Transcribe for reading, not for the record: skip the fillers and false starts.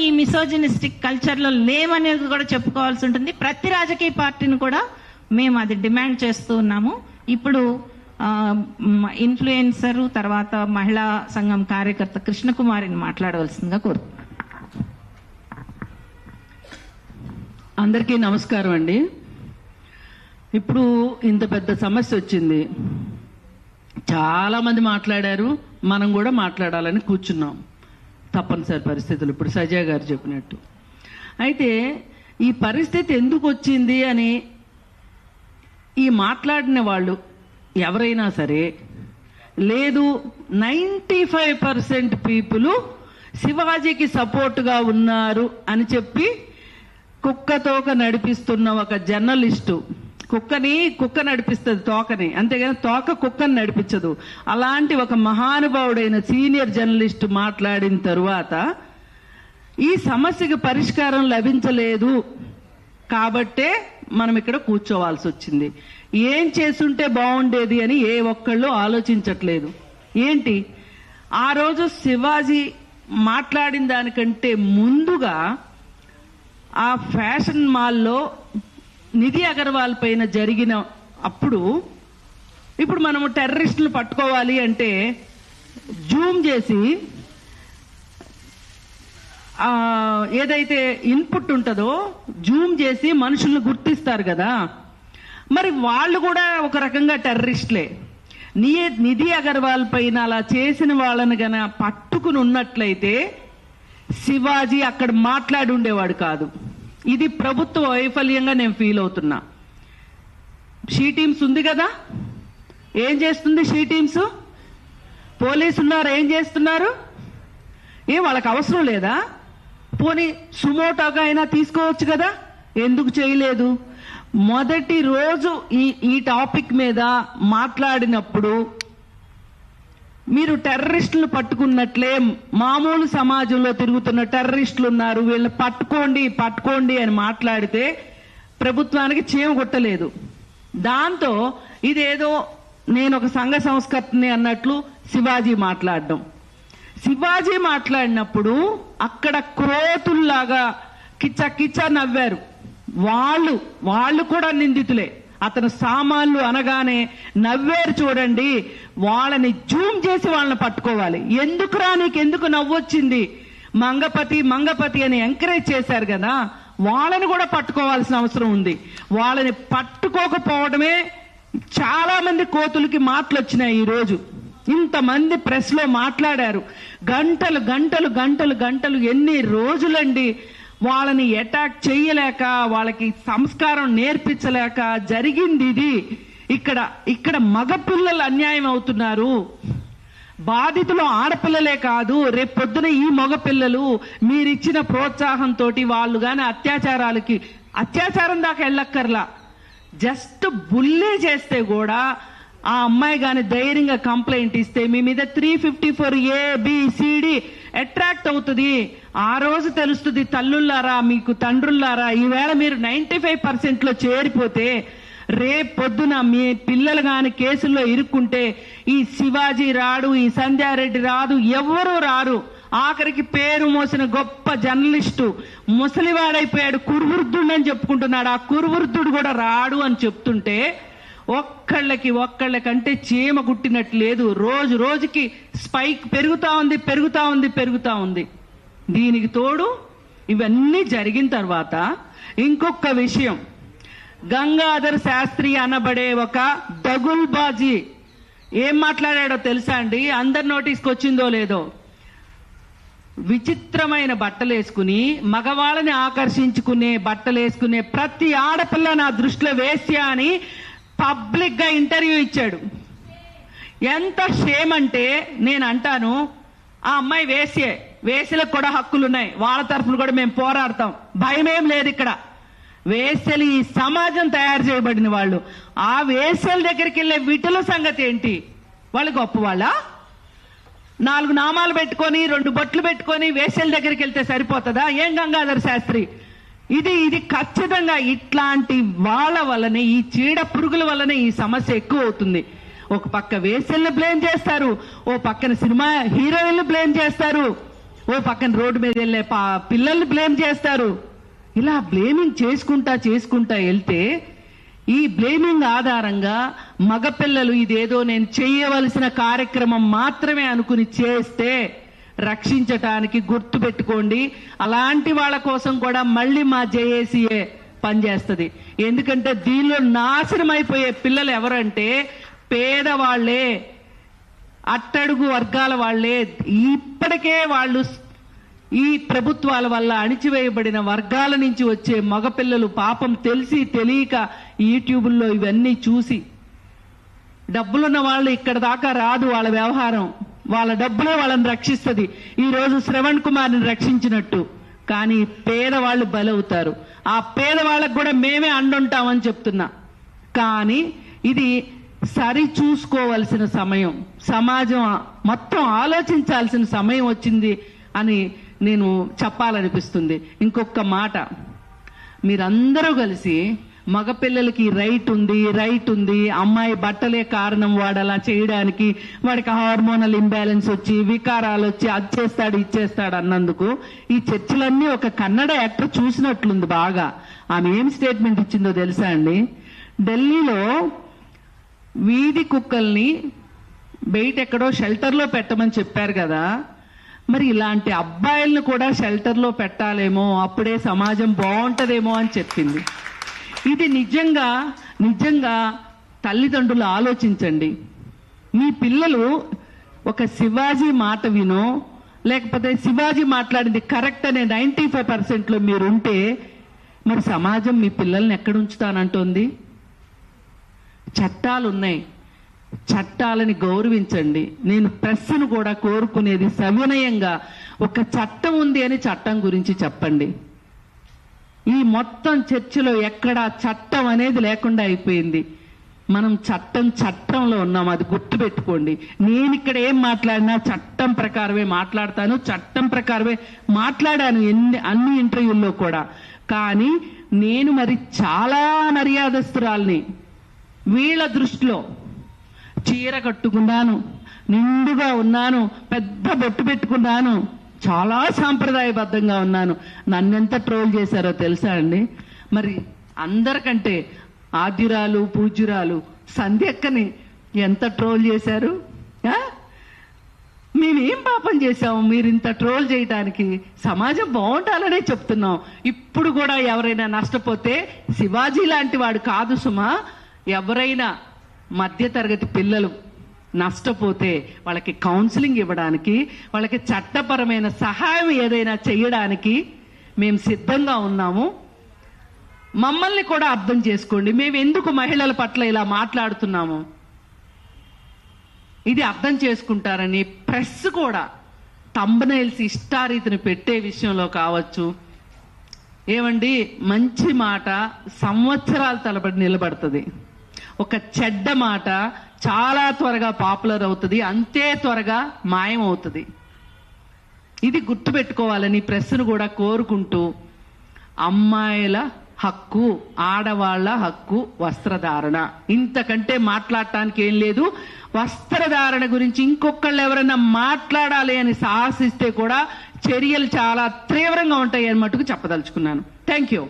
ఈ మిసోజినిస్టిక్ కల్చర్లో లేవనేది కూడా చెప్పుకోవాల్సి ఉంటుంది. ప్రతి రాజకీయ పార్టీని కూడా మేము అది డిమాండ్ చేస్తూ ఉన్నాము. ఇప్పుడు ఇన్ఫ్లుయెన్సర్ తర్వాత మహిళా సంఘం కార్యకర్త కృష్ణకుమారిని మాట్లాడవలసిందిగా కోరుతున్నాను. అందరికీ నమస్కారం అండి. ఇప్పుడు ఇంత పెద్ద సమస్య వచ్చింది, చాలా మంది మాట్లాడారు, మనం కూడా మాట్లాడాలని కూర్చున్నాం తప్పనిసరి పరిస్థితులు, ఇప్పుడు సజయ్ గారు చెప్పినట్టు. అయితే ఈ పరిస్థితి ఎందుకు వచ్చింది అని ఈ మాట్లాడిన వాళ్ళు ఎవరైనా సరే, లేదు 95% పీపుల్ శివాజీకి సపోర్టుగా ఉన్నారు అని చెప్పి కుక్కతోక నడిపిస్తున్న ఒక జర్నలిస్టు, కుక్క నడిపిస్తుంది తోకని, అంతేగాని తోక కుక్కని నడిపించదు. అలాంటి ఒక మహానుభావుడైన సీనియర్ జర్నలిస్టు మాట్లాడిన తరువాత ఈ సమస్యకు పరిష్కారం లభించలేదు కాబట్టే మనం ఇక్కడ కూర్చోవాల్సి వచ్చింది. ఏం చేసుంటే బాగుండేది అని ఏ ఒక్కళ్ళు ఆలోచించట్లేదు. ఏంటి ఆ రోజు శివాజీ మాట్లాడిన దానికంటే ముందుగా ఆ ఫ్యాషన్ మాల్లో నిధి అగర్వాల్ పైన జరిగిన అప్పుడు, ఇప్పుడు మనము టెర్రరిస్టులు పట్టుకోవాలి అంటే జూమ్ చేసి ఏదైతే ఇన్పుట్ ఉంటుందో జూమ్ చేసి మనుషులను గుర్తిస్తారు కదా, మరి వాళ్ళు కూడా ఒక రకంగా టెర్రరిస్టులే. నిధి అగర్వాల్ పైన అలా చేసిన వాళ్ళని గన పట్టుకుని ఉన్నట్లయితే శివాజీ అక్కడ మాట్లాడి ఉండేవాడు కాదు. ఇది ప్రభుత్వ వైఫల్యంగా నేను ఫీల్ అవుతున్నా. షీ టీమ్స్ ఉంది కదా, ఏం చేస్తుంది షీ టీమ్స్? పోలీసు ఉన్నారు, ఏం చేస్తున్నారు? వాళ్ళకి అవసరం లేదా? పోనీ సుమోటోగా అయినా తీసుకోవచ్చు కదా, ఎందుకు చేయలేదు? మొదటి రోజు ఈ టాపిక్ మీద మాట్లాడినప్పుడు మీరు టెర్రరిస్టులను పట్టుకున్నట్లే మామూలు సమాజంలో తిరుగుతున్న టెర్రరిస్టులు ఉన్నారు, వీళ్ళని పట్టుకోండి అని మాట్లాడితే ప్రభుత్వానికి చీమ కొట్టలేదు. దాంతో ఇదేదో నేను ఒక సంఘ సంస్కర్తని అన్నట్లు శివాజీ మాట్లాడినప్పుడు అక్కడ క్రోతుల్లాగా కిచ్చ నవ్వారు. వాళ్ళు కూడా నిందితులే. అతను సామాన్లు అనగానే నవ్వేరు చూడండి, వాళ్ళని జూమ్ చేసి వాళ్ళని పట్టుకోవాలి. నీకెందుకు నవ్వొచ్చింది? మంగపతి అని ఎంకరేజ్ చేశారు కదా, వాళ్ళని కూడా పట్టుకోవాల్సిన అవసరం ఉంది. వాళ్ళని పట్టుకోకపోవడమే చాలా మంది కోతులకి మాటలు వచ్చినాయి. ఈ రోజు ఇంతమంది ప్రెస్ లో మాట్లాడారు, గంటలు ఎన్ని రోజులండి వాళ్ళని అటాక్ చేయలేక, వాళ్ళకి సంస్కారం నేర్పించలేక జరిగింది ఇది. ఇక్కడ మగపిల్లలు అన్యాయం అవుతున్నారు. బాధితులు ఆడపిల్లలే కాదు, రేపొద్దున ఈ మగపిల్లలు మీరిచ్చిన ప్రోత్సాహంతో వాళ్ళు గాని అత్యాచారం దాకా వెళ్ళక్కర్లా, జస్ట్ బుల్లీ చేస్తే కూడా ఆ అమ్మాయి గాని ధైర్యంగా కంప్లైంట్ ఇస్తే మీ మీద 354 ABCD అట్రాక్ట్ అవుతుంది. ఆ రోజు తెలుస్తుంది, తల్లుల్లారా మీకు తండ్రుల్లారా, ఈవేళ మీరు 95% చేరిపోతే రేపొద్దున మీ పిల్లలు గాని కేసుల్లో ఇరుక్కుంటే ఈ శివాజీ రాడు, ఈ సంధ్యారెడ్డి రాదు, ఎవరూ రారు. ఆఖరికి పేరు మోసిన గొప్ప జర్నలిస్టు ముసలివాడైపోయాడు, కురువృద్ధుడని చెప్పుకుంటున్నాడు, ఆ కురువృద్ధుడు కూడా రాడు అని చెప్తుంటే ఒక్కళ్ళకంటే చీమ గుట్టినట్టు లేదు. రోజుకి స్పైక్ పెరుగుతా ఉంది. దీనికి తోడు ఇవన్నీ జరిగిన తర్వాత ఇంకొక విషయం, గంగాధర్ శాస్త్రి అనబడే ఒక దగుల్బాజీ ఏం మాట్లాడాడో తెలుసా అండి? అందరి నోటీస్కి వచ్చిందో లేదో, విచిత్రమైన బట్టలేసుకుని మగవాళ్ళని ఆకర్షించుకునే బట్టలేసుకునే ప్రతి ఆడపిల్ల నా దృష్టిలో వేశ్య అని పబ్లిక్ గా ఇంటర్వ్యూ ఇచ్చాడు. ఎంత షేమ్ అంటే నేను అంటాను, ఆ అమ్మాయి వేశ్యలకు కూడా హక్కులున్నాయి, వాళ్ళ తరఫున కూడా మేము పోరాడతాం, భయమేం లేదు. ఇక్కడ వేశ్యలు ఈ సమాజం తయారు చేయబడిన వాళ్ళు. ఆ వేశ్యల దగ్గరికి వెళ్ళే విటుల సంగతి ఏంటి? వాళ్ళు గొప్ప వాళ్ళ? 4 నామాలు పెట్టుకొని 2 బొట్లు పెట్టుకొని వేశ్యల దగ్గరికి వెళ్తే సరిపోతుందా? ఏం గంగాధర్ శాస్త్రి, ఇది ఖచ్చితంగా ఇట్లాంటి వాళ్ళ వల్లనే, ఈ చీడ పురుగుల వల్లనే ఈ సమస్య ఎక్కువ అవుతుంది. ఒక పక్క వేశ్యల్ని బ్లేమ్ చేస్తారు, ఓ పక్కన సినిమా హీరోయిన్లు బ్లేమ్ చేస్తారు, ఓ పక్కన రోడ్డు మీద వెళ్ళే పిల్లల్ని బ్లేమ్ చేస్తారు. ఇలా బ్లేమింగ్ చేసుకుంటా వెళ్తే ఈ బ్లేమింగ్ ఆధారంగా మగపిల్లలు ఇదేదో నేను చేయవలసిన కార్యక్రమం మాత్రమే అనుకుని చేస్తే రక్షించటానికి గుర్తు పెట్టుకోండి, అలాంటి వాళ్ళ కోసం కూడా మళ్ళీ మా జేఏసీఏ పనిచేస్తుంది. ఎందుకంటే దీనిలో నాశనం అయిపోయే పిల్లలు ఎవరంటే పేదవాళ్లే, అట్టడుగు వర్గాల వాళ్లే. ఇప్పటికే వాళ్ళు ఈ ప్రభుత్వాల వల్ల అణిచివేయబడిన వర్గాల నుంచి వచ్చే మగపిల్లలు పాపం తెలిసి తెలియక యూట్యూబుల్లో ఇవన్నీ చూసి, డబ్బులున్న వాళ్ళు ఇక్కడ దాకా రాదు వాళ్ళ వ్యవహారం, వాళ్ళ డబ్బులే వాళ్ళని రక్షిస్తుంది. ఈ రోజు శ్రవణ్ కుమార్ని రక్షించినట్టు. కానీ పేదవాళ్ళు బలవుతారు. ఆ పేదవాళ్ళకు కూడా మేమే అండుంటామని చెప్తున్నా. కానీ ఇది సరి చూసుకోవలసిన సమయం, సమాజం మొత్తం ఆలోచించాల్సిన సమయం వచ్చింది అని నేను చెప్పాలనిపిస్తుంది. ఇంకొక మాట, మీరందరూ కలిసి మగపిల్లలకి రైట్ ఉంది, అమ్మాయి బట్టలే కారణం వాడు అలా చేయడానికి, వాడికి హార్మోనల్ ఇంబ్యాలెన్స్ వచ్చి వికారాలు వచ్చి అది చేస్తాడు ఇచ్చేస్తాడు అన్నందుకు ఈ చర్చలన్నీ ఒక కన్నడ యాక్టర్ చూసినట్లుంది బాగా. ఆమె ఏం స్టేట్మెంట్ ఇచ్చిందో తెలుసా అండి? ఢిల్లీలో వీధి కుక్కల్ని బయట ఎక్కడో షెల్టర్లో పెట్టమని చెప్పారు కదా, మరి ఇలాంటి అబ్బాయిలను కూడా షెల్టర్లో పెట్టాలేమో, అప్పుడే సమాజం బాగుంటదేమో అని చెప్పింది. ఇది నిజంగా తల్లిదండ్రులు ఆలోచించండి. మీ పిల్లలు ఒక శివాజీ మాట వినో, లేకపోతే శివాజీ మాట్లాడింది కరెక్ట్ అనే 95% మీరుంటే మరి సమాజం మీ పిల్లల్ని ఎక్కడ ఉంచుతానంటోంది? చట్టాలు ఉన్నాయి, చట్టాలని గౌరవించండి. నేను ప్రెస్ను కూడా కోరుకునేది సవినయంగా, ఒక చట్టం ఉంది అని చట్టం గురించి చెప్పండి. ఈ మొత్తం చర్చలో ఎక్కడా చట్టం అనేది లేకుండా అయిపోయింది. మనం చట్టంలో ఉన్నాం, అది గుర్తుపెట్టుకోండి. నేను ఇక్కడ ఏం మాట్లాడినా చట్టం ప్రకారమే మాట్లాడతాను, చట్టం ప్రకారమే మాట్లాడాను అన్ని ఇంటర్వ్యూల్లో కూడా. కానీ నేను మరి చాలా మర్యాదస్తురాల్ని. వీళ్ళ దృష్టిలో చీర కట్టుకున్నాను, నిండుగా ఉన్నాను, పెద్ద బొట్టు పెట్టుకున్నాను, చాలా సాంప్రదాయబద్ధంగా ఉన్నాను. నన్నెంత ట్రోల్ చేశారో తెలుసా అండి? మరి అందరికంటే ఆద్యురాలు పూజ్యురాలు సంధ్యక్కని ఎంత ట్రోల్ చేశారు? మేమేం పాపం చేశాము మీరు ఇంత ట్రోల్ చేయడానికి? సమాజం బాగుండాలనే చెప్తున్నాం. ఇప్పుడు కూడా ఎవరైనా నష్టపోతే శివాజీ లాంటి వాడు కాదు సుమా, ఎవరైనా మధ్యతరగతి పిల్లలు నష్టపోతే వాళ్ళకి కౌన్సిలింగ్ ఇవ్వడానికి, వాళ్ళకి చట్టపరమైన సహాయం ఏదైనా చేయడానికి మేము సిద్ధంగా ఉన్నాము. మమ్మల్ని కూడా అర్థం చేసుకోండి. మేము ఎందుకు మహిళల పట్ల ఇలా మాట్లాడుతున్నాము ఇది అర్థం చేసుకుంటారని ప్రెస్ కూడా థంబ్నెయిల్స్ ఇష్టారీతిని పెట్టే విషయంలో కావచ్చు. ఏమండి, మంచి మాట సంవత్సరాల తరబడి నిలబడుతుంది, ఒక చెడ్డ మాట చాలా త్వరగా పాపులర్ అవుతుంది, అంతే త్వరగా మాయం అవుతుంది. ఇది గుర్తుపెట్టుకోవాలని ప్రెస్ను కూడా కోరుకుంటూ, అమ్మాయిల హక్కు, ఆడవాళ్ల హక్కు వస్త్రధారణ, ఇంతకంటే మాట్లాడటానికి ఏం లేదు. వస్త్రధారణ గురించి ఇంకొకళ్ళు ఎవరైనా మాట్లాడాలి అని సాహసిస్తే కూడా చర్యలు చాలా తీవ్రంగా ఉంటాయి అని మటుకు చెప్పదలుచుకున్నాను. Thank you.